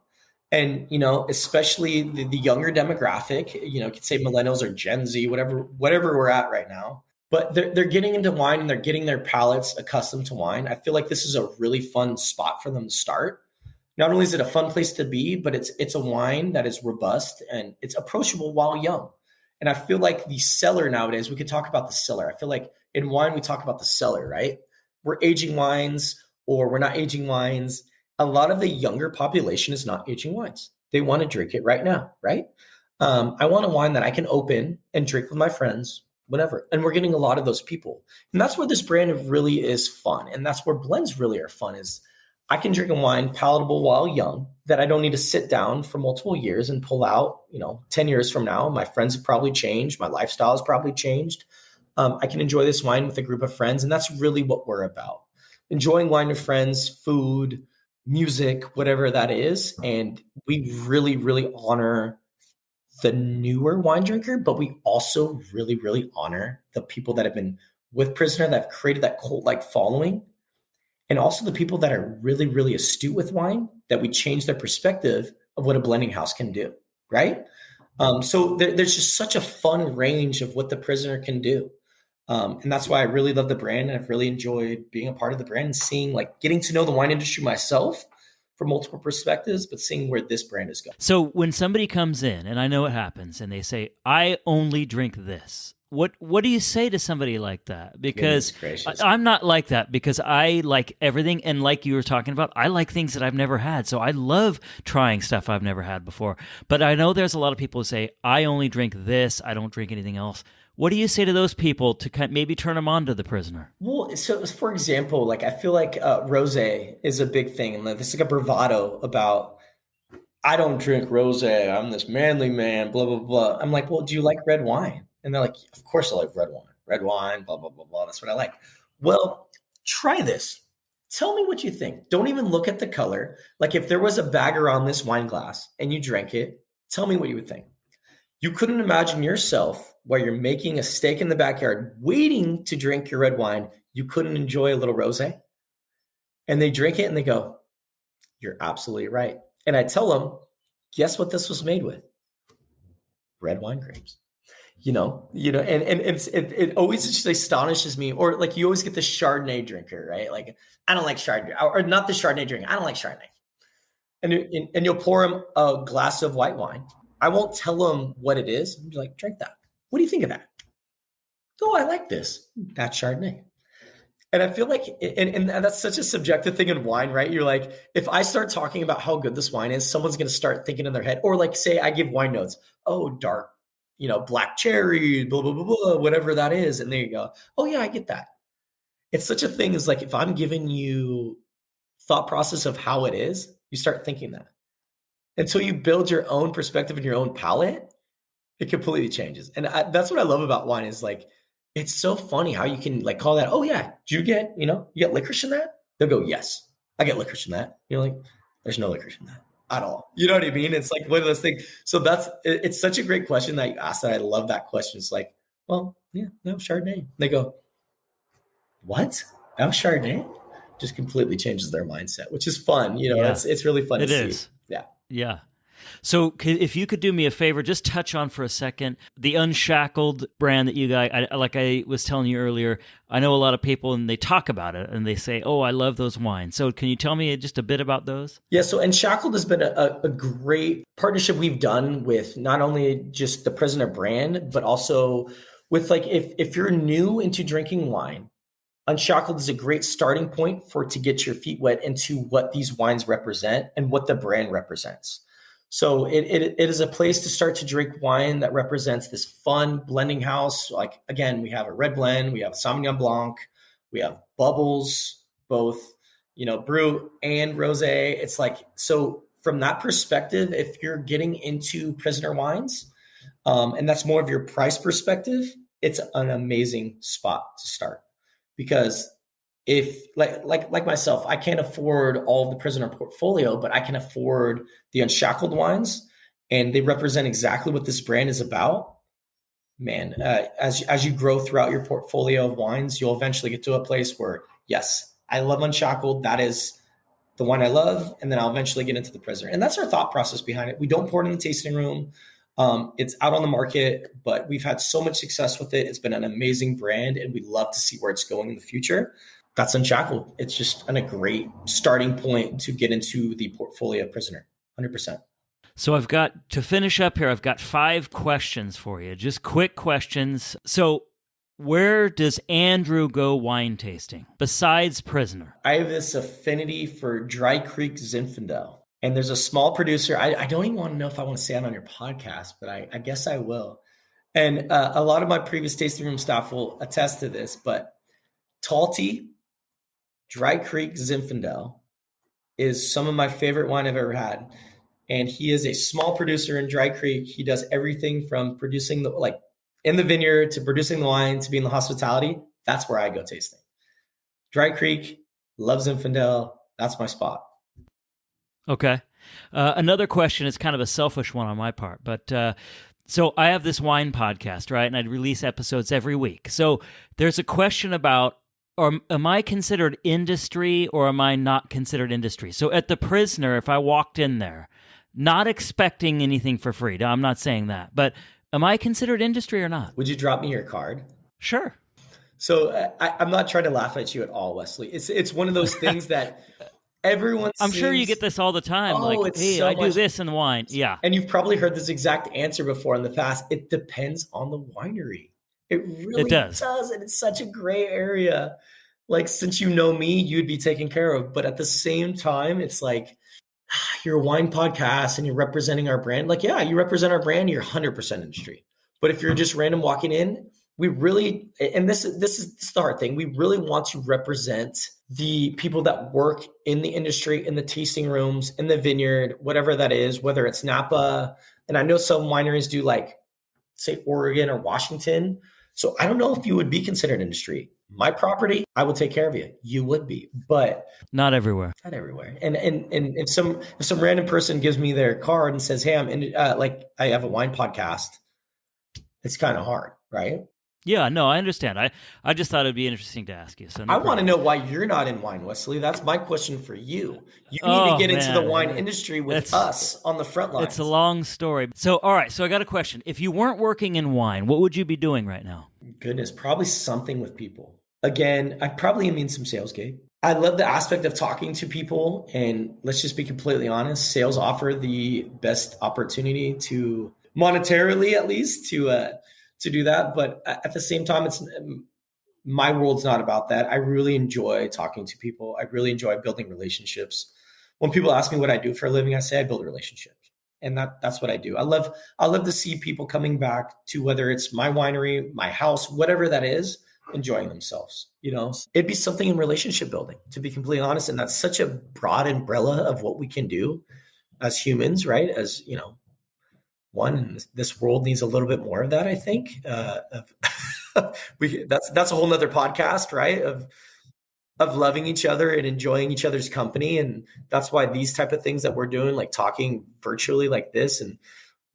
And, especially the younger demographic, you could say millennials or Gen Z, whatever we're at right now, but they're getting into wine and they're getting their palates accustomed to wine. I feel like this is a really fun spot for them to start. Not only is it a fun place to be, but it's a wine that is robust and it's approachable while young. And I feel like the cellar nowadays, we could talk about the cellar. I feel like in wine, we talk about the cellar, right? We're aging wines or we're not aging wines. A lot of the younger population is not aging wines. They want to drink it right now, right? I want a wine that I can open and drink with my friends, whatever. And we're getting a lot of those people. And that's where this brand really is fun. And that's where blends really are fun, is I can drink a wine palatable while young that I don't need to sit down for multiple years and pull out, 10 years from now. My friends have probably changed. My lifestyle has probably changed. I can enjoy this wine with a group of friends. And that's really what we're about. Enjoying wine with friends, food, music, whatever that is. And we really, really honor the newer wine drinker, but we also really, really honor the people that have been with Prisoner that have created that cult-like following. And also the people that are really, really astute with wine, that we change their perspective of what a blending house can do, right? So there's just such a fun range of what the Prisoner can do. And that's why I really love the brand. And I've really enjoyed being a part of the brand and getting to know the wine industry myself from multiple perspectives, but seeing where this brand is going. So when somebody comes in, and I know it happens, and they say, I only drink this. What do you say to somebody like that? Because I'm not like that, because I like everything. And like you were talking about, I like things that I've never had. So I love trying stuff I've never had before. But I know there's a lot of people who say, I only drink this. I don't drink anything else. What do you say to those people to maybe turn them on to the Prisoner? Well, so for example, I feel like rosé is a big thing. And there's like a bravado about, I don't drink rosé. I'm this manly man, blah, blah, blah. I'm like, well, do you like red wine? And they're like, of course I like red wine, blah, blah, blah, blah. That's what I like. Well, try this. Tell me what you think. Don't even look at the color. Like if there was a bagger on this wine glass and you drank it, tell me what you would think. You couldn't imagine yourself while you're making a steak in the backyard, waiting to drink your red wine. You couldn't enjoy a little rosé. And they drink it and they go, you're absolutely right. And I tell them, guess what this was made with? Red wine grapes. And it always just astonishes me. Or like you always get the Chardonnay drinker, right? Like, I don't like Chardonnay, or not the Chardonnay drinker. I don't like Chardonnay. And you'll pour him a glass of white wine. I won't tell them what it is. I'm just like, drink that. What do you think of that? Oh, I like this. That's Chardonnay. And I feel like, and that's such a subjective thing in wine, right? You're like, if I start talking about how good this wine is, someone's going to start thinking in their head, or like say I give wine notes. Oh, dark, black cherry, blah, blah, blah, blah, whatever that is. And there you go. Oh yeah, I get that. It's such a thing as like, if I'm giving you thought process of how it is, you start thinking that until you build your own perspective and your own palate, it completely changes. And that's what I love about wine is like, it's so funny how you can like call that, oh yeah, do you get, you get licorice in that? They'll go, yes, I get licorice in that. You're like, there's no licorice in that at all. You know what I mean? It's like one of those things. So it's such a great question that you asked that I love that question. It's like, well, yeah, no, Chardonnay. They go, what? That was Chardonnay? Just completely changes their mindset, which is fun. It's really fun to see. It is. Yeah. Yeah. So if you could do me a favor, just touch on for a second the Unshackled brand that you guys, like I was telling you earlier, I know a lot of people and they talk about it and they say, oh, I love those wines. So can you tell me just a bit about those? Yeah, so Unshackled has been a great partnership we've done with not only just the Prisoner brand, but also with like, if you're new into drinking wine, Unshackled is a great starting point to get your feet wet into what these wines represent and what the brand represents. So it is a place to start to drink wine that represents this fun blending house. Like, again, we have a red blend, we have Sauvignon Blanc, we have bubbles, both, Brut and Rosé. It's like, so from that perspective, if you're getting into Prisoner wines, and that's more of your price perspective, it's an amazing spot to start. Because if like myself, I can't afford all of the Prisoner portfolio, but I can afford the Unshackled wines, and they represent exactly what this brand is about. Man, as you grow throughout your portfolio of wines, you'll eventually get to a place where, yes, I love Unshackled. That is the wine I love, and then I'll eventually get into the Prisoner. And that's our thought process behind it. We don't pour it in the tasting room. It's out on the market, but we've had so much success with it. It's been an amazing brand, and we'd love to see where it's going in the future. That's Unshackled. It's just a great starting point to get into the portfolio of Prisoner, 100%. So to finish up here, I've got 5 questions for you, just quick questions. So where does Andrew go wine tasting besides Prisoner? I have this affinity for Dry Creek Zinfandel. And there's a small producer. I don't even want to know if I want to say it on your podcast, but I guess I will. And a lot of my previous tasting room staff will attest to this, but Talty Dry Creek Zinfandel is some of my favorite wine I've ever had. And he is a small producer in Dry Creek. He does everything from producing in the vineyard to producing the wine to being the hospitality. That's where I go tasting. Dry Creek, love Zinfandel. That's my spot. Okay. Another question is kind of a selfish one on my part, but so I have this wine podcast, right? And I release episodes every week. So there's a question about, am I considered industry or am I not considered industry? So at the Prisoner, if I walked in there, not expecting anything for free, no, I'm not saying that, but am I considered industry or not? Would you drop me your card? Sure. So I'm not trying to laugh at you at all, Wesley. It's one of those things that everyone I'm sure you get this all the time. Hey, so I do this in wine. Yeah. And you've probably heard this exact answer before in the past. It depends on the winery. It really does. And it's such a gray area. Like, since you know me, you'd be taken care of. But at the same time, it's like, you're a wine podcast and you're representing our brand. Like, yeah, you represent our brand. You're 100% industry. But if you're just random walking in, we really, and this is the hard thing. We really want to represent the people that work in the industry, in the tasting rooms, in the vineyard, whatever that is, whether it's Napa. And I know some wineries do, like, say, Oregon or Washington. So I don't know if you would be considered industry. My property, I would take care of you. You would be, but not everywhere. Not everywhere. And if some random person gives me their card and says, "Hey, I'm in, I have a wine podcast," it's kind of hard, right? Yeah, no, I understand. I just thought it'd be interesting to ask you. So I want to know why you're not in wine, Wesley. That's my question for you. You need to get into the wine industry with us on the front lines. It's a long story. So, all right. So I got a question. If you weren't working in wine, what would you be doing right now? Goodness, probably something with people. Again, I'd probably am in some sales gig. I love the aspect of talking to people. And let's just be completely honest. Sales offer the best opportunity to, monetarily at least, to do that. But at the same time, my world's not about that. I really enjoy talking to people. I really enjoy building relationships. When people ask me what I do for a living, I say I build relationships. And that's what I do. I love to see people coming back to, whether it's my winery, my house, whatever that is, enjoying themselves. It'd be something in relationship building, to be completely honest. And that's such a broad umbrella of what we can do as humans, right? As this world needs a little bit more of that, I think. That's a whole nother podcast, right? Of loving each other and enjoying each other's company. And that's why these type of things that we're doing, like talking virtually like this and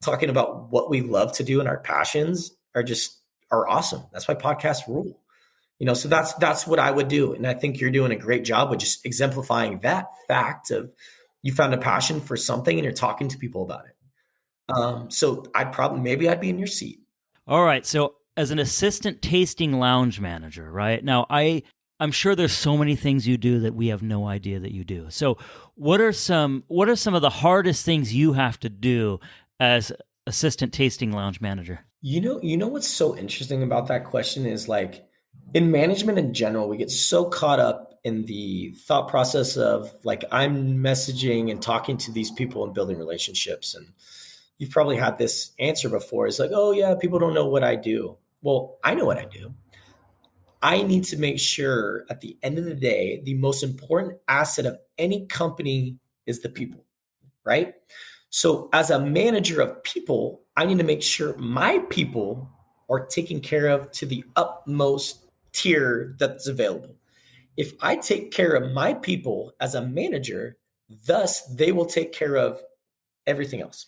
talking about what we love to do and our passions are awesome. That's why podcasts rule. So that's what I would do. And I think you're doing a great job with just exemplifying that fact of you found a passion for something and you're talking to people about it. So maybe I'd be in your seat. All right. So as an assistant tasting lounge manager, right now, I'm sure there's so many things you do that we have no idea that you do. So what are some of the hardest things you have to do as assistant tasting lounge manager? You know what's so interesting about that question is, like, in management in general, we get so caught up in the thought process of, like, I'm messaging and talking to these people and building relationships. And you've probably had this answer before. It's like, oh yeah, people don't know what I do. Well, I know what I do. I need to make sure at the end of the day, the most important asset of any company is the people, right? So as a manager of people, I need to make sure my people are taken care of to the utmost tier that's available. If I take care of my people as a manager, thus they will take care of everything else.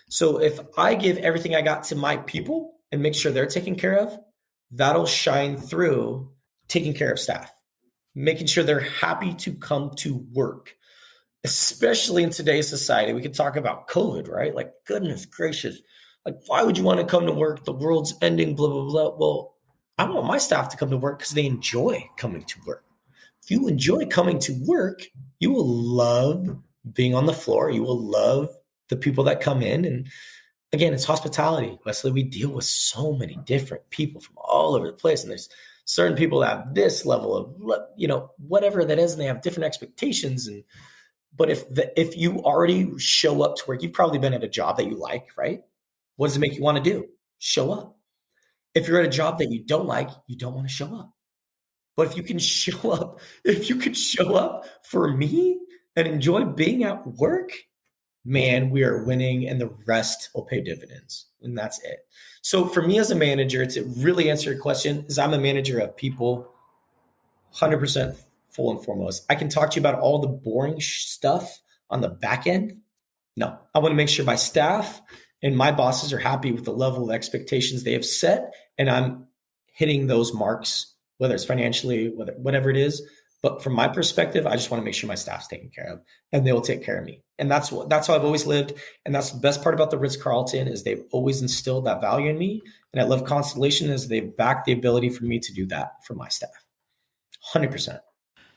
So if I give everything I got to my people and make sure they're taken care of, that'll shine through taking care of staff, making sure they're happy to come to work, especially in today's society. We could talk about COVID, right? Like, goodness gracious, like, why would you want to come to work? The world's ending, blah, blah, blah. Well, I want my staff to come to work because they enjoy coming to work. If you enjoy coming to work, you will love being on the floor. You will love the people that come in. And again, it's hospitality, Wesley. We deal with so many different people from all over the place. And there's certain people that have this level of, whatever that is, and they have different expectations. But if you already show up to work, you've probably been at a job that you like, right? What does it make you want to do? Show up. If you're at a job that you don't like, you don't want to show up. But if you can show up for me and enjoy being at work, man, we are winning, and the rest will pay dividends. And that's it. So for me as a manager, to really answer your question, is I'm a manager of people, 100% full and foremost. I can talk to you about all the boring stuff on the back end. No, I want to make sure my staff and my bosses are happy with the level of expectations they have set, and I'm hitting those marks, whether it's financially, whatever it is. But from my perspective, I just want to make sure my staff's taken care of, and they will take care of me. And that's how I've always lived. And that's the best part about the Ritz Carlton, is they've always instilled that value in me. And I love Constellation is they've backed the ability for me to do that for my staff. 100%.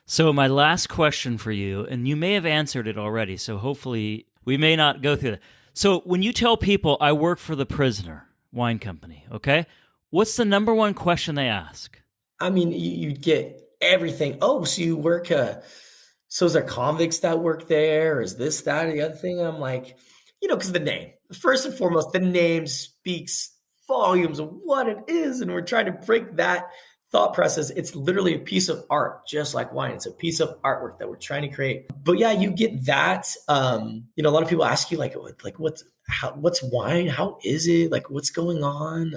So my last question for you, and you may have answered it already, so hopefully we may not go through that. So when you tell people I work for the Prisoner Wine Company, okay, what's the number one question they ask? I mean, you get everything. Oh, so you work, so is there convicts that work there? Or is this, that, or the other thing? I'm like, because the name, first and foremost, the name speaks volumes of what it is. And we're trying to break that thought process. It's literally a piece of art, just like wine. It's a piece of artwork that we're trying to create. But yeah, you get that. A lot of people ask you, like what's wine? How is it? Like, what's going on?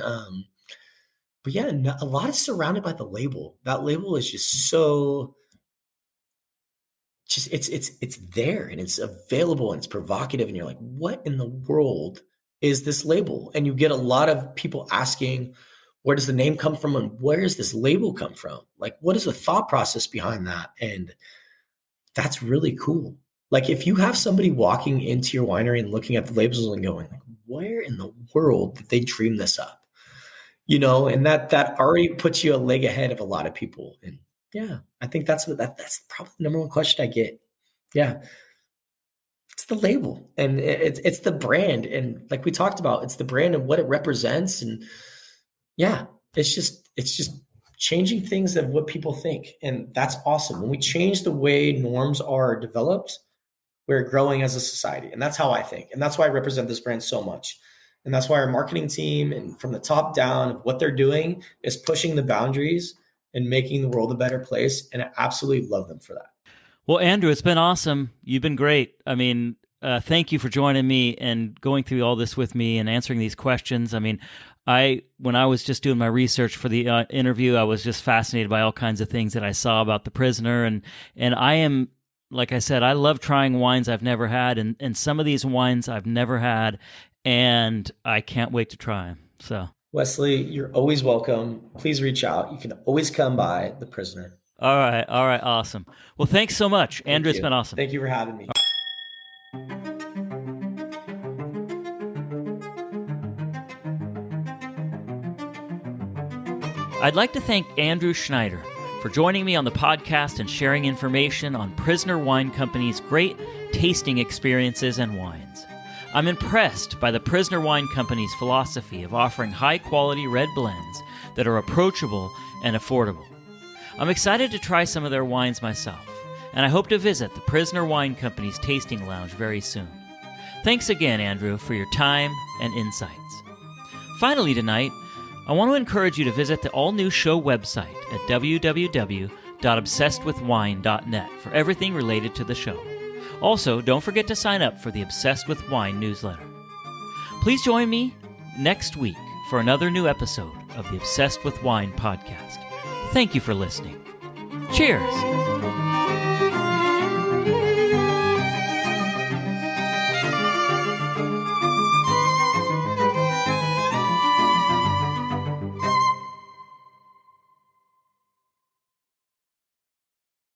But yeah, a lot is surrounded by the label. That label is just so, it's there and it's available and it's provocative. And you're like, what in the world is this label? And you get a lot of people asking, where does the name come from? And where does this label come from? Like, what is the thought process behind that? And that's really cool. Like, if you have somebody walking into your winery and looking at the labels and going, like, where in the world did they dream this up? And that already puts you a leg ahead of a lot of people. And yeah, I think that's probably the number one question I get. Yeah. It's the label, and it's the brand. And like we talked about, it's the brand and what it represents. And yeah, it's just changing things of what people think. And that's awesome. When we change the way norms are developed, we're growing as a society. And that's how I think. And that's why I represent this brand so much. And that's why our marketing team and from the top down of what they're doing is pushing the boundaries and making the world a better place. And I absolutely love them for that. Well, Andrew, it's been awesome. You've been great. I mean, thank you for joining me and going through all this with me and answering these questions. I mean, when I was just doing my research for the interview, I was just fascinated by all kinds of things that I saw about the Prisoner. And I am, like I said, I love trying wines I've never had. And some of these wines I've never had, and I can't wait to try them. So, Wesley, you're always welcome. Please reach out. You can always come by the Prisoner. All right. Awesome. Well, thanks so much, Andrew. It's been awesome. Thank you for having me. I'd like to thank Andrew Schneider for joining me on the podcast and sharing information on Prisoner Wine Company's great tasting experiences and wines. I'm impressed by the Prisoner Wine Company's philosophy of offering high-quality red blends that are approachable and affordable. I'm excited to try some of their wines myself, and I hope to visit the Prisoner Wine Company's tasting lounge very soon. Thanks again, Andrew, for your time and insights. Finally tonight, I want to encourage you to visit the all-new show website at www.obsessedwithwine.net for everything related to the show. Also, don't forget to sign up for the Obsessed with Wine newsletter. Please join me next week for another new episode of the Obsessed with Wine podcast. Thank you for listening. Cheers!